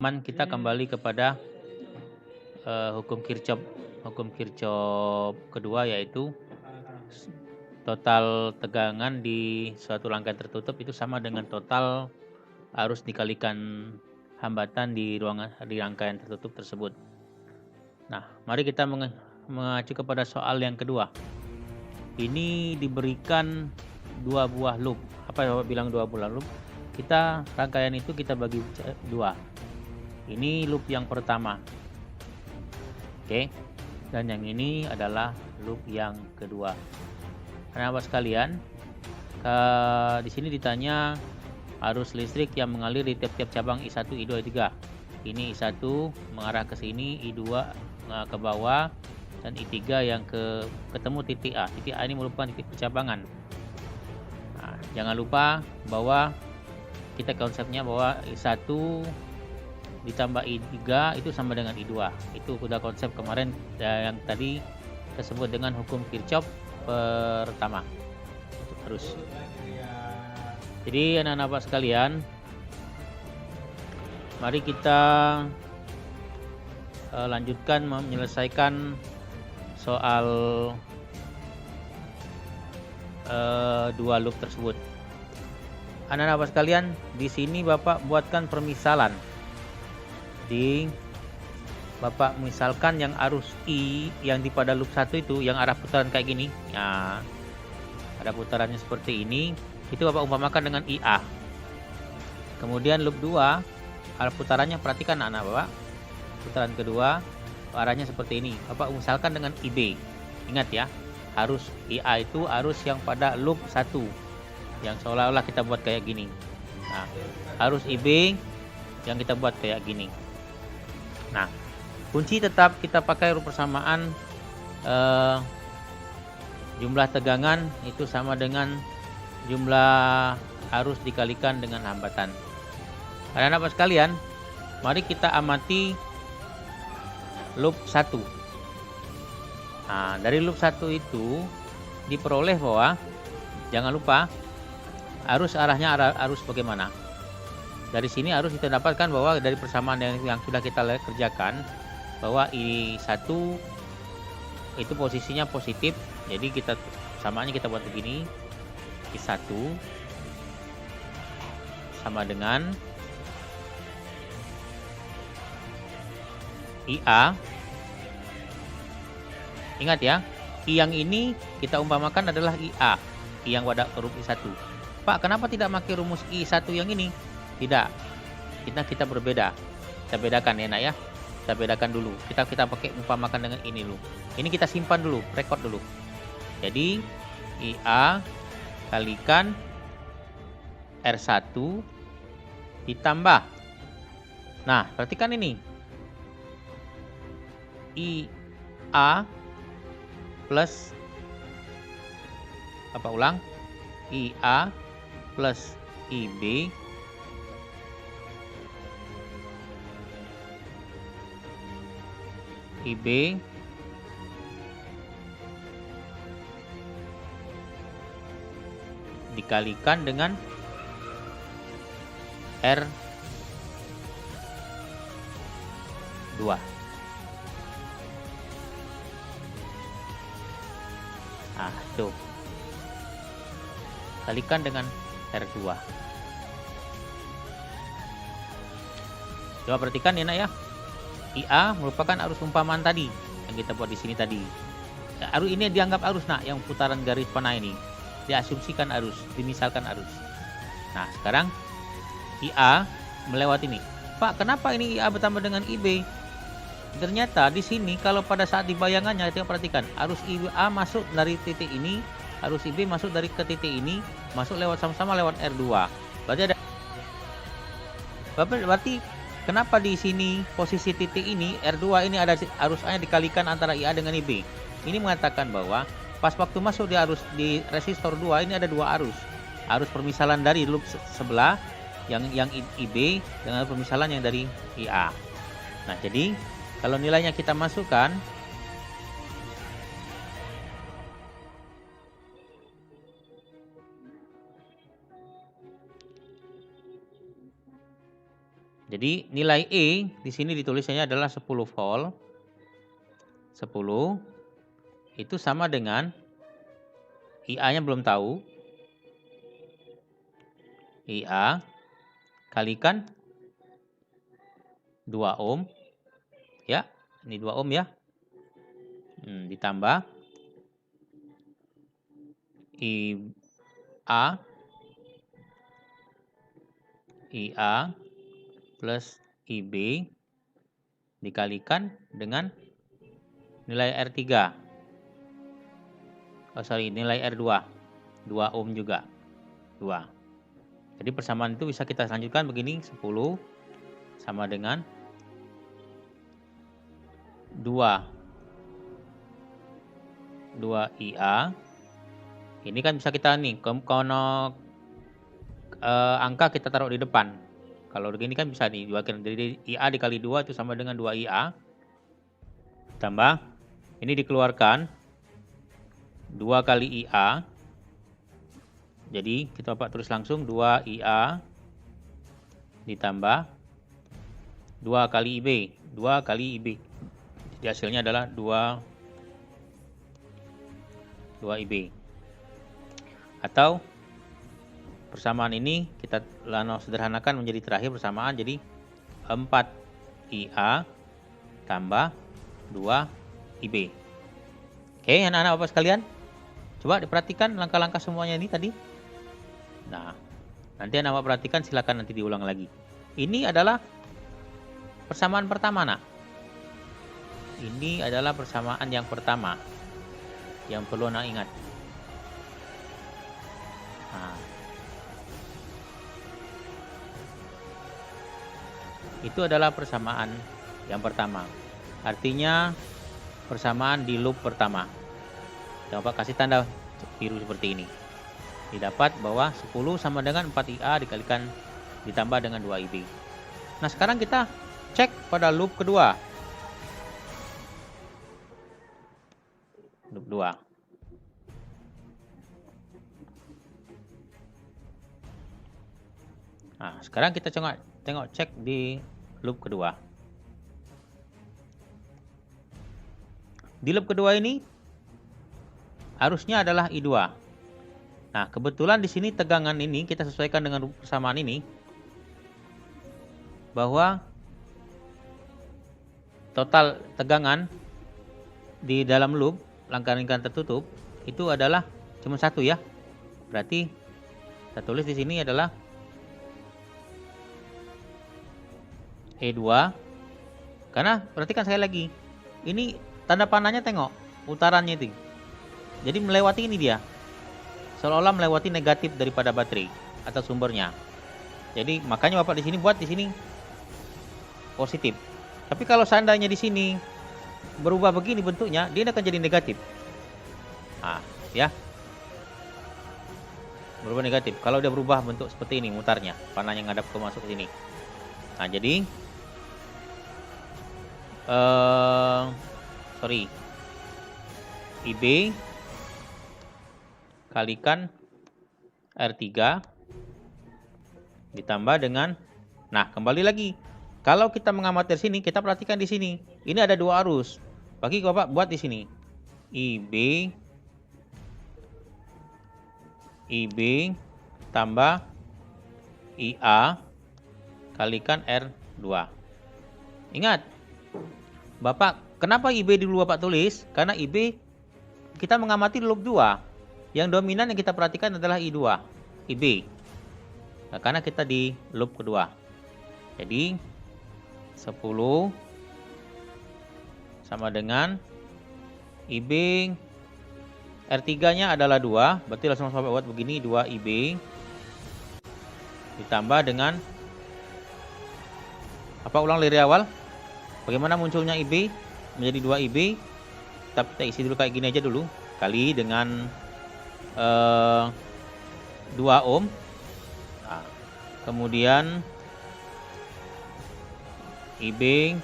teman-teman, kita kembali kepada hukum Kirchhoff. Hukum Kirchhoff kedua yaitu total tegangan di suatu rangkaian tertutup itu sama dengan total arus dikalikan hambatan di rangkaian tertutup tersebut. Nah, mari kita mengacu kepada soal yang kedua. Ini diberikan dua buah loop. Apa yang Bapak bilang dua buah loop? Rangkaian itu kita bagi dua. Ini loop yang pertama. Oke. Dan yang ini adalah loop yang kedua. Anak-anak sekalian, di sini ditanya arus listrik yang mengalir di tiap-tiap cabang I1, I2, I3. Ini I1 mengarah ke sini, I2 ke bawah, dan I3 yang ketemu titik A. Titik A ini merupakan titik percabangan. Nah, jangan lupa bahwa kita konsepnya bahwa I1 ditambah I3 itu sama dengan I2. Itu sudah konsep kemarin yang tadi tersebut dengan hukum Kirchhoff pertama. Terus. Jadi anak-anak sekalian, mari kita lanjutkan menyelesaikan soal dua loop tersebut. Anak-anak sekalian, di sini Bapak buatkan permisalan. Bapak misalkan yang arus I yang di pada loop 1 itu yang arah putaran kayak gini. Nah, ada putarannya seperti ini. Itu Bapak umpamakan dengan IA. Kemudian loop 2 arah putarannya, perhatikan anak Bapak. Putaran kedua arahnya seperti ini. Bapak misalkan dengan IB. Ingat ya, arus IA itu arus yang pada loop 1. Yang seolah-olah kita buat kayak gini. Nah, arus IB yang kita buat kayak gini. Nah, kunci tetap kita pakai persamaan jumlah tegangan itu sama dengan jumlah arus dikalikan dengan hambatan. Anak-anak sekalian, mari kita amati loop 1. Nah, dari loop 1 itu diperoleh bahwa jangan lupa arahnya arus bagaimana. Dari sini harus kita dapatkan bahwa dari persamaan yang sudah kita kerjakan bahwa I1 itu posisinya positif. Jadi samaannya kita buat begini. I1 sama dengan IA. Ingat ya, I yang ini kita umpamakan adalah IA. I yang pada huruf I1. Pak, kenapa tidak pakai rumus I1 yang ini? Tidak. Kita berbeda. Kita bedakan ya, Nak ya. Kita bedakan dulu. Kita pakai umpamakan dengan ini dulu. Ini kita simpan dulu, record dulu. Jadi IA kalikan R1 ditambah. Nah, perhatikan ini. IA plus IA plus IB dikalikan dengan R2. Nah, tuh. Kalikan dengan R2. Coba perhatikan ya, Nak ya. IA merupakan arus umpamaan tadi yang kita buat di sini tadi. Nah, arus ini dianggap arus, Nak, yang putaran garis panah ini. Diasumsikan arus, dimisalkan arus. Nah, sekarang IA melewati ini. Pak, kenapa ini IA bertambah dengan IB? Ternyata di sini kalau pada saat di bayangannya kita perhatikan arus IA masuk dari titik ini, arus IB masuk dari ke titik ini, masuk lewat sama-sama lewat R2. Berarti kenapa di sini posisi titik ini R2 ini ada arusnya dikalikan antara IA dengan IB? Ini mengatakan bahwa pas waktu masuk di resistor 2 ini ada dua arus. Arus permisalan dari loop sebelah yang IB dengan permisalan yang dari IA. Nah, jadi kalau nilainya kita masukkan, Jadi nilai E di sini ditulisannya adalah 10 volt. 10 itu sama dengan IA-nya belum tahu. IA kalikan 2 ohm. Ya, ini 2 ohm ya. Ditambah IA plus IB dikalikan dengan nilai R3. Nilai R2. 2 ohm juga. 2. Jadi persamaan itu bisa kita lanjutkan begini. 10 sama dengan 2 IA. Ini kan bisa kita nih, kalau angka kita taruh di depan. Kalau begini kan bisa nih, jadi IA dikali 2 itu sama dengan 2 IA. Tambah, ini dikeluarkan 2 kali IA. Jadi kita Bapak tulis langsung 2 IA ditambah 2 kali IB. 2 kali IB. Jadi hasilnya adalah 2 IB. Atau persamaan ini kita sederhanakan menjadi terakhir persamaan, jadi 4 IA tambah 2 IB. Oke, anak-anak Bapak sekalian, coba diperhatikan langkah-langkah semuanya ini tadi. Nah, nanti anak Bapak perhatikan, silakan nanti diulang lagi. Ini adalah persamaan pertama, nak. Ini adalah persamaan yang pertama yang perlu anak ingat. Nah, itu adalah persamaan yang pertama. Artinya persamaan di loop pertama. Bapak kasih tanda biru seperti ini. Didapat bahwa 10 sama dengan 4IA dikalikan ditambah dengan 2 IB. Nah, sekarang kita cek pada loop kedua. Loop 2. Nah, sekarang kita tengok cek di loop kedua. Di loop kedua ini arusnya adalah I2. Nah, kebetulan di sini tegangan ini kita sesuaikan dengan persamaan ini bahwa total tegangan di dalam loop rangkaian tertutup itu adalah cuma 1 ya. Berarti saya tulis di sini adalah E2. Karena perhatikan sekali lagi. Ini tanda panahnya, tengok putarannya itu. Jadi melewati ini dia. Seolah-olah melewati negatif daripada baterai atau sumbernya. Jadi makanya Bapak di sini buat di sini positif. Tapi kalau seandainya di sini berubah begini bentuknya, dia akan jadi negatif. Nah, ya. Berubah negatif. Kalau dia berubah bentuk seperti ini mutarnya, panahnya ngadap ke masuk ke sini. Nah, jadi IB kalikan R3 ditambah dengan, nah kembali lagi. Kalau kita mengamati dari sini, kita perhatikan di sini. Ini ada 2 arus. Bagi Bapak buat di sini. IB tambah IA kalikan R2. Ingat, Bapak, kenapa IB dulu Bapak tulis? Karena IB kita mengamati loop 2. Yang dominan yang kita perhatikan adalah I2, IB. Nah, karena kita di loop kedua. Jadi 10 sama dengan IB R3-nya adalah 2, berarti langsung Bapak buat begini, 2 IB ditambah dengan apa, ulang dari awal. Bagaimana munculnya IB menjadi 2 IB? Kita isi dulu kayak gini aja dulu. Kali dengan 2 ohm. Nah, kemudian IB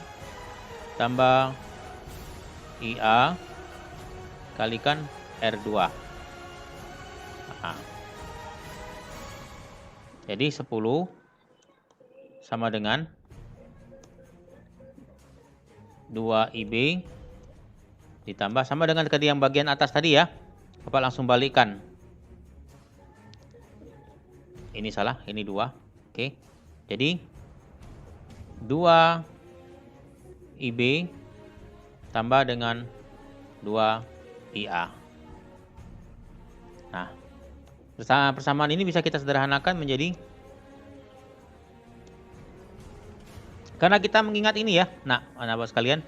tambah IA kalikan R2. Nah, jadi 10 sama dengan 2IB ditambah sama dengan tadi yang bagian atas tadi ya. Bapak langsung balikkan. Ini salah, ini 2. Oke. Jadi 2IB tambah dengan 2IA. Nah, persamaan ini bisa kita sederhanakan menjadi, karena kita mengingat ini ya. Nah, anak-anak sekalian,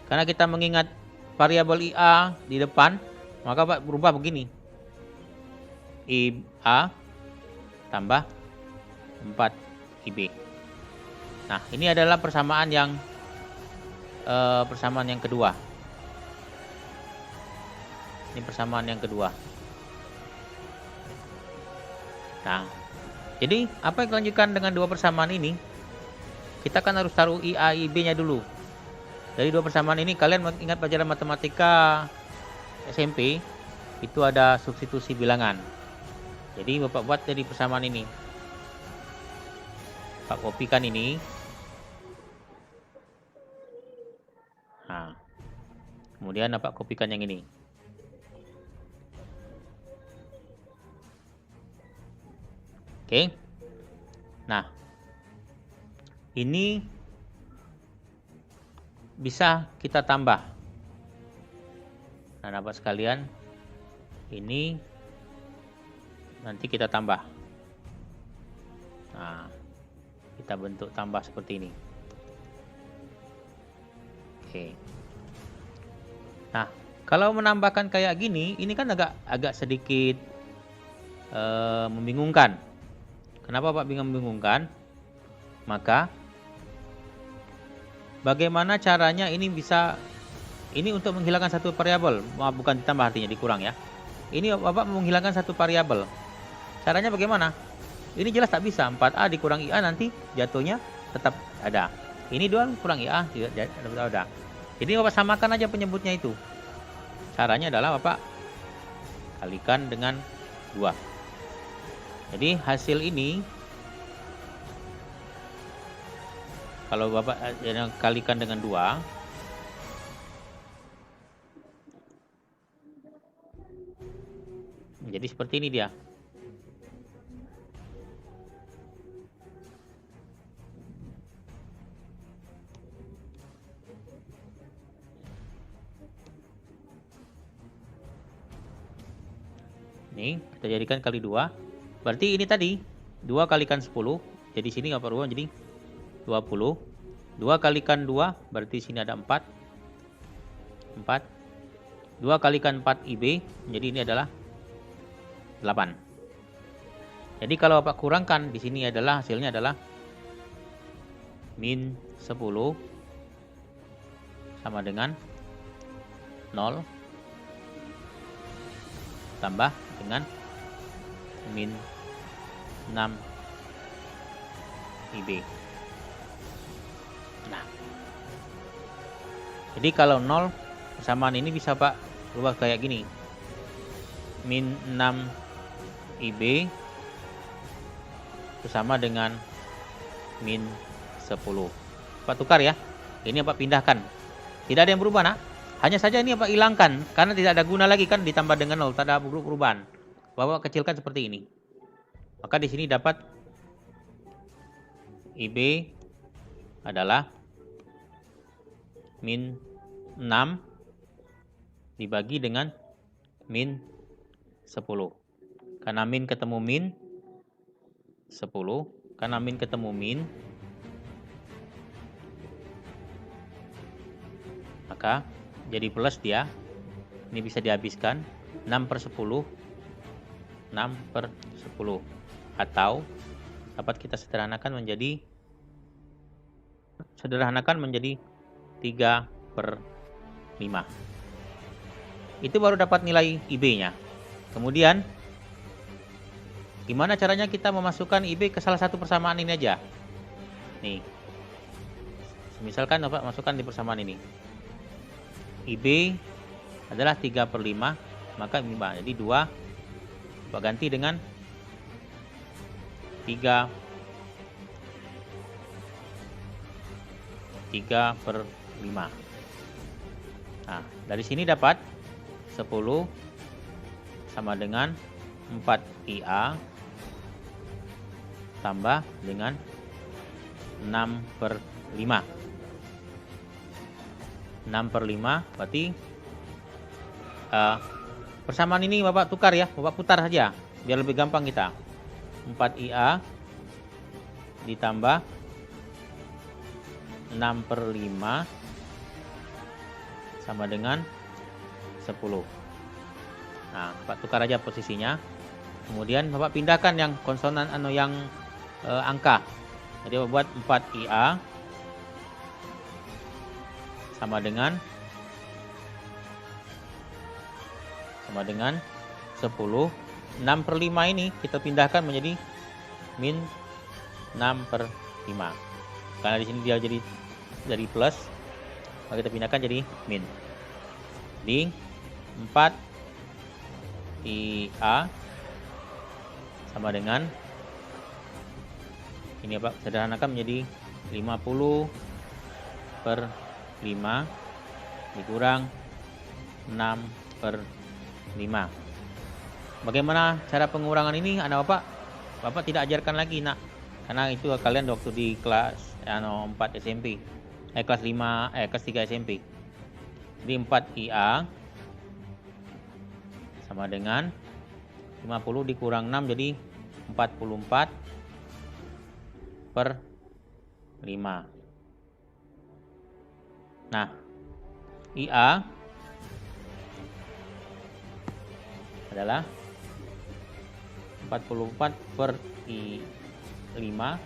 karena kita mengingat variabel IA di depan, maka Pak berubah begini. IA tambah 4IB. Nah, ini adalah persamaan yang kedua. Ini persamaan yang kedua. Nah, jadi apa yang dilanjutkan dengan dua persamaan ini? Kita kan harus taruh IA, IB-nya dulu. Dari dua persamaan ini, kalian ingat pelajaran matematika SMP, itu ada substitusi bilangan. Jadi Bapak buat dari persamaan ini. Bapak kopikan ini. Nah, kemudian Bapak kopikan yang ini. Oke. Nah, ini bisa kita tambah. Nah, Bapak sekalian, ini nanti kita tambah. Nah, kita bentuk tambah seperti ini. Oke. Nah, kalau menambahkan kayak gini, ini kan agak sedikit membingungkan. Kenapa Pak membingungkan? Maka bagaimana caranya ini bisa, ini untuk menghilangkan satu variabel, bukan ditambah artinya dikurang ya. Ini Bapak menghilangkan satu variabel. Caranya bagaimana? Ini jelas tak bisa. 4A dikurang IA nanti jatuhnya tetap ada. Ini 2 kurang IA tetap ada. Jadi Bapak samakan aja penyebutnya itu. Caranya adalah Bapak kalikan dengan 2. Jadi hasil ini, kalau Bapak kalikan dengan 2, jadi seperti ini dia. Ini kita jadikan kali 2. Berarti ini tadi 2 kalikan 10. Jadi sini nggak perlu, jadi 20. 2 kalikan 2 berarti sini ada 4. 2 kalikan 4 IB, jadi ini adalah 8. Jadi kalau Bapak kurangkan di sini adalah hasilnya adalah min 10 sama dengan 0 tambah dengan min 6 IB. Nah, jadi kalau 0, persamaan ini bisa Pak rubah kayak gini. Min 6 IB bersama dengan min 10. Pak tukar ya. Ini Pak pindahkan. Tidak ada yang berubah, nak. Hanya saja ini Pak hilangkan karena tidak ada guna lagi kan, ditambah dengan 0, tak ada perubahan. Bapak kecilkan seperti ini. Maka di sini dapat IB adalah min 6 dibagi dengan min 10. Karena min ketemu min 10, karena min ketemu min, maka jadi plus dia. Ini bisa dihabiskan 6/10, 6/10, atau dapat kita sederhanakan menjadi 3/5. Itu baru dapat nilai IB-nya. Kemudian gimana caranya kita memasukkan IB ke salah satu persamaan ini aja. Nih, misalkan Bapak masukkan di persamaan ini. IB adalah 3/5, maka 5. Jadi 2 Bapak ganti dengan 3/5. Nah, dari sini dapat 10 sama dengan 4IA tambah dengan 6/5. 6/5 berarti persamaan ini Bapak tukar ya, Bapak putar saja biar lebih gampang kita. 4IA ditambah 6/5 sama dengan 10. Nah, Bapak tukar aja posisinya. Kemudian Bapak pindahkan yang konsonan yang angka. Jadi Bapak buat 4IA sama dengan 10. 6/5 ini kita pindahkan menjadi min 6/5. Karena di sini dia jadi dari plus, maka kita pindahkan jadi min. Di 4IA sama dengan ini Pak, sederhanakan menjadi 50/5 dikurang 6/5. Bagaimana cara pengurangan ini? Anak Bapak tidak ajarkan lagi nak, karena itu kalian waktu di kelas 4 SMP, kelas 3 SMP. Jadi 4IA sama dengan 50 dikurang 6 jadi 44/5. Nah, IA adalah 44/5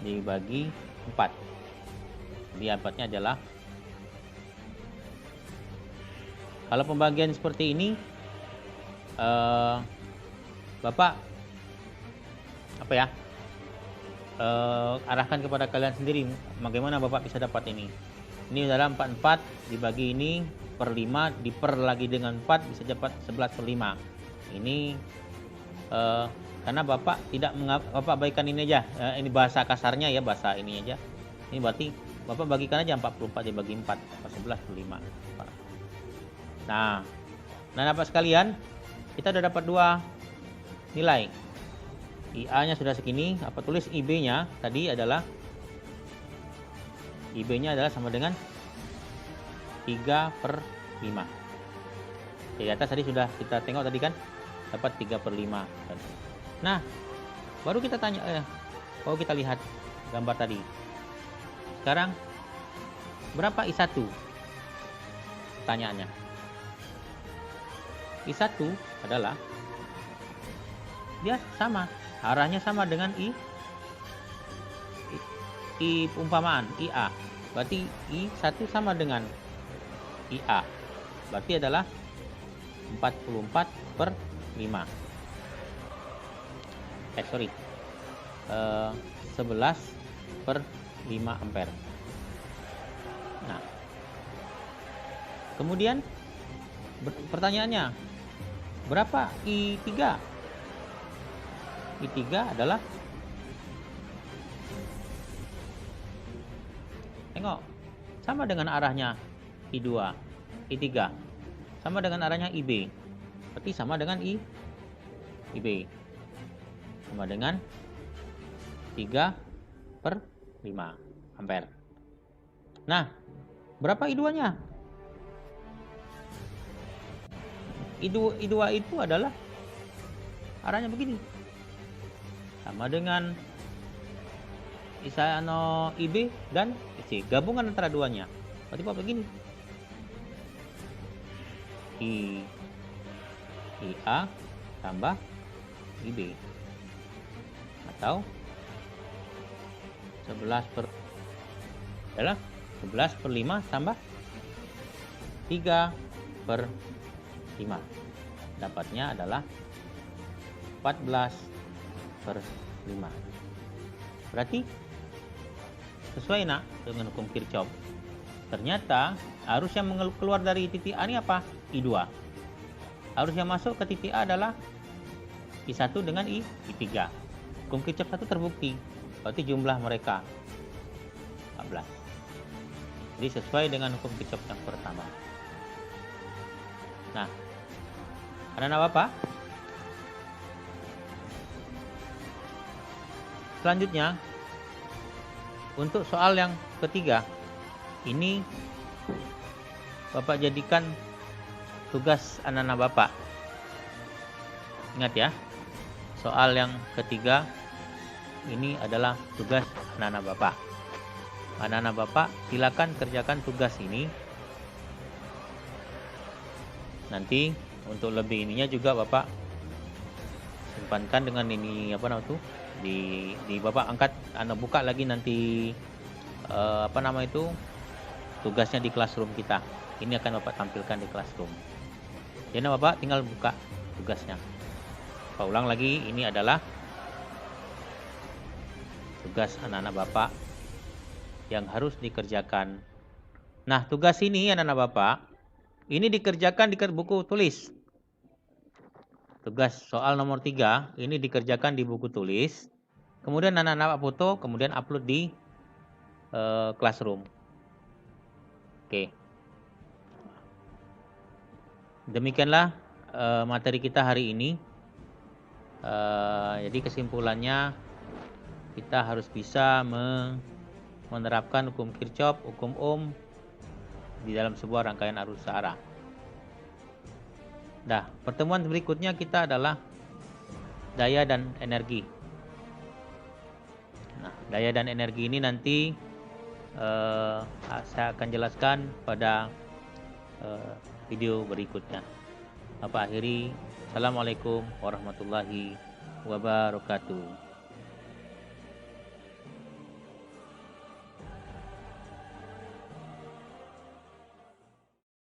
dibagi 4. Jadi dapatnya adalah, kalau pembagian seperti ini Bapak arahkan kepada kalian sendiri bagaimana Bapak bisa dapat ini. Ini adalah 44 dibagi ini per 5 diper lagi dengan 4 bisa dapat 11/5. Ini karena Bapak tidak Bapak bagikan ini aja. Ini bahasa kasarnya ya, bahasa ini aja. Ini berarti Bapak bagikan aja 44 dibagi 4 11/5. Nah, Bapak sekalian, kita sudah dapat dua nilai. IA-nya sudah segini, apa tulis IB-nya tadi adalah sama dengan 3/5. Di atas tadi sudah kita tengok tadi kan dapat 3/5. Nah, baru kita tanya kita lihat gambar tadi. Sekarang berapa I1? Pertanyaannya. I1 adalah dia sama, arahnya sama dengan I umpamaan IA. Berarti I1 sama dengan IA. Berarti adalah 44/5. 11/5 ampere. Nah, kemudian pertanyaannya, berapa I3? I3 adalah, tengok, sama dengan arahnya I2, I3 sama dengan arahnya IB, berarti sama dengan IB, sama dengan 3/5 ampere. Nah, berapa I2-nya? I2 itu adalah arahnya begini, sama dengan IB dan IC, gabungan antara duanya. Berarti Bapak begini, IA tambah IB, atau 11/5 tambah 3/5. Dapatnya adalah 14/5. Berarti sesuai nak dengan hukum Kirchhoff. Ternyata arus yang keluar dari titik A ini apa? I2. Arus yang masuk ke titik A adalah I1 dengan I3. Hukum Kirchhoff 1 terbukti. Berarti jumlah mereka 14. Jadi sesuai dengan hukum Kirchhoff yang pertama. Nah, anak-anak Bapak, selanjutnya untuk soal yang ketiga, ini Bapak jadikan tugas anak-anak Bapak. Ingat ya, soal yang ketiga ini adalah tugas anak-anak Bapak. Anak-anak Bapak silakan kerjakan tugas ini. Nanti untuk lebih ininya juga Bapak simpankan dengan ini apa namanya itu di Bapak angkat, Anda buka lagi nanti tugasnya di classroom kita. Ini akan Bapak tampilkan di classroom. Jadi Bapak tinggal buka tugasnya. Bapak ulang lagi, ini adalah tugas anak-anak Bapak yang harus dikerjakan. Nah, tugas ini anak-anak Bapak, ini dikerjakan di buku tulis. Tugas soal nomor 3, ini dikerjakan di buku tulis. Kemudian anak-anak foto, kemudian upload di classroom. Oke. Demikianlah materi kita hari ini. Jadi kesimpulannya kita harus bisa menerapkan hukum Kirchhoff, hukum Ohm di dalam sebuah rangkaian arus searah. Nah, pertemuan berikutnya kita adalah daya dan energi. Nah, daya dan energi ini nanti saya akan jelaskan pada video berikutnya. Bapak akhiri, Assalamualaikum warahmatullahi wabarakatuh.